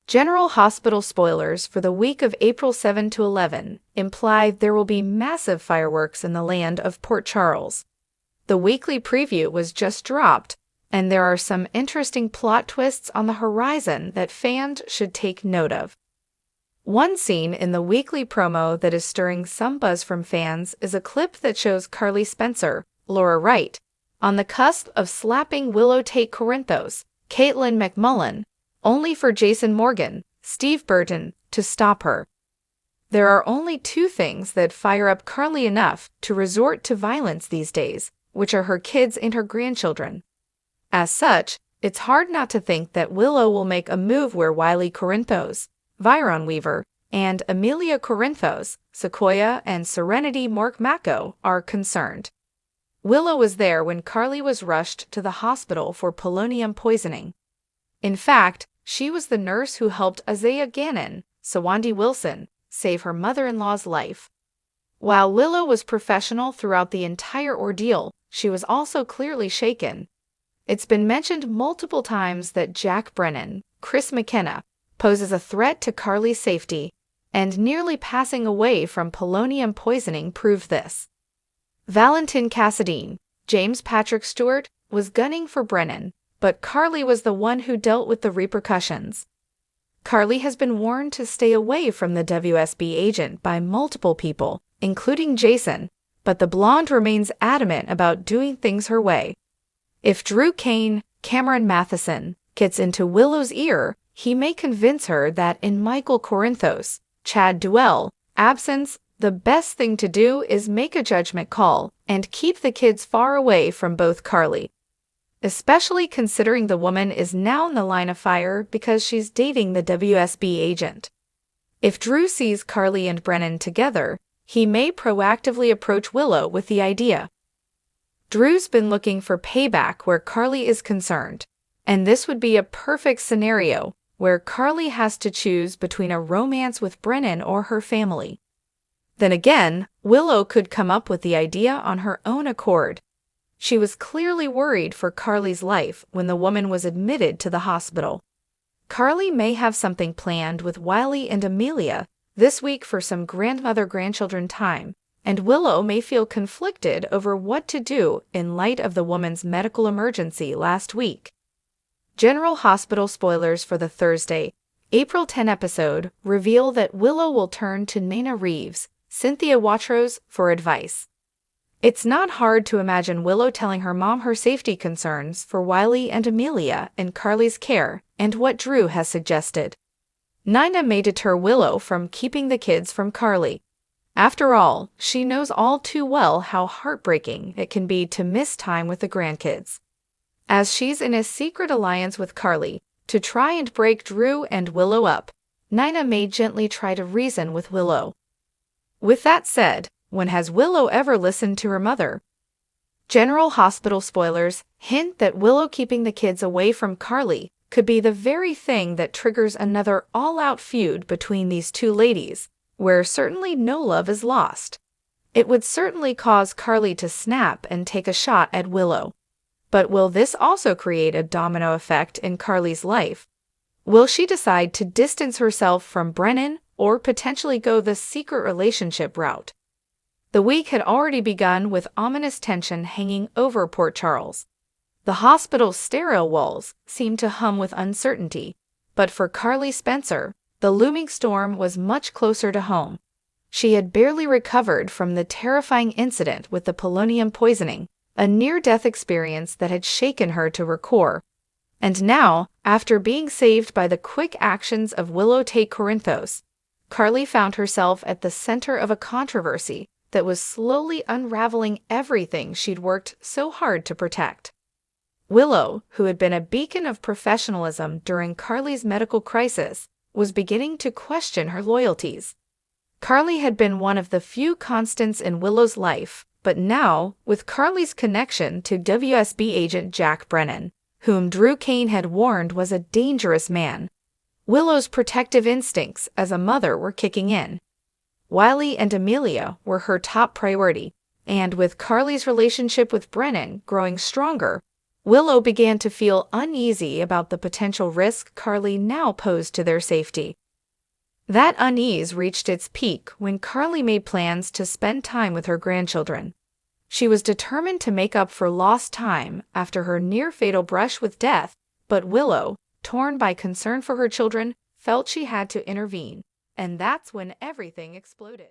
General Hospital spoilers for the week of April 7 to 11 imply there will be massive fireworks in the land of Port Charles. The weekly preview was just dropped, and there are some interesting plot twists on the horizon that fans should take note of. One scene in the weekly promo that is stirring some buzz from fans is a clip that shows Carly Spencer, Laura Wright, on the cusp of slapping Willow Tate Corinthos, Caitlin McMullen, only for Jason Morgan, Steve Burton, to stop her. There are only two things that fire up Carly enough to resort to violence these days, which are her kids and her grandchildren. As such, it's hard not to think that Willow will make a move where Wiley Corinthos, Viron Weaver, and Amelia Corinthos, Sequoia, and Serenity Mork-Mako are concerned. Willow was there when Carly was rushed to the hospital for polonium poisoning. In fact, she was the nurse who helped Isaiah Gannon, Sawandi Wilson, save her mother-in-law's life. While Willow was professional throughout the entire ordeal, she was also clearly shaken. It's been mentioned multiple times that Jack Brennan, Chris McKenna, poses a threat to Carly's safety, and nearly passing away from polonium poisoning proved this. Valentin Cassadine, James Patrick Stewart, was gunning for Brennan, but Carly was the one who dealt with the repercussions. Carly has been warned to stay away from the WSB agent by multiple people, including Jason, but the blonde remains adamant about doing things her way. If Drew Kane, Cameron Matheson, gets into Willow's ear, he may convince her that in Michael Corinthos, Chad Duell, absence, the best thing to do is make a judgment call and keep the kids far away from both Carly. Especially considering the woman is now in the line of fire because she's dating the WSB agent. If Drew sees Carly and Brennan together, he may proactively approach Willow with the idea. Drew's been looking for payback where Carly is concerned, and this would be a perfect scenario where Carly has to choose between a romance with Brennan or her family. Then again, Willow could come up with the idea on her own accord. She was clearly worried for Carly's life when the woman was admitted to the hospital. Carly may have something planned with Wiley and Amelia this week for some grandmother-grandchildren time, and Willow may feel conflicted over what to do in light of the woman's medical emergency last week. General Hospital spoilers for the Thursday, April 10 episode reveal that Willow will turn to Nina Reeves, Cynthia Watros, for advice. It's not hard to imagine Willow telling her mom her safety concerns for Wiley and Amelia in Carly's care and what Drew has suggested. Nina may deter Willow from keeping the kids from Carly. After all, she knows all too well how heartbreaking it can be to miss time with the grandkids. As she's in a secret alliance with Carly to try and break Drew and Willow up, Nina may gently try to reason with Willow. With that said, when has Willow ever listened to her mother? General Hospital spoilers hint that Willow keeping the kids away from Carly could be the very thing that triggers another all-out feud between these two ladies, where certainly no love is lost. It would certainly cause Carly to snap and take a shot at Willow. But will this also create a domino effect in Carly's life? Will she decide to distance herself from Brennan or potentially go the secret relationship route? The week had already begun with ominous tension hanging over Port Charles. The hospital's sterile walls seemed to hum with uncertainty, but for Carly Spencer, the looming storm was much closer to home. She had barely recovered from the terrifying incident with the polonium poisoning, a near-death experience that had shaken her to her core. And now, after being saved by the quick actions of Willow Tate Corinthos, Carly found herself at the center of a controversy that was slowly unraveling everything she'd worked so hard to protect. Willow, who had been a beacon of professionalism during Carly's medical crisis, was beginning to question her loyalties. Carly had been one of the few constants in Willow's life, but now, with Carly's connection to WSB agent Jack Brennan, whom Drew Kane had warned was a dangerous man, Willow's protective instincts as a mother were kicking in. Wiley and Amelia were her top priority, and with Carly's relationship with Brennan growing stronger, Willow began to feel uneasy about the potential risk Carly now posed to their safety. That unease reached its peak when Carly made plans to spend time with her grandchildren. She was determined to make up for lost time after her near-fatal brush with death, but Willow, torn by concern for her children, felt she had to intervene, and that's when everything exploded.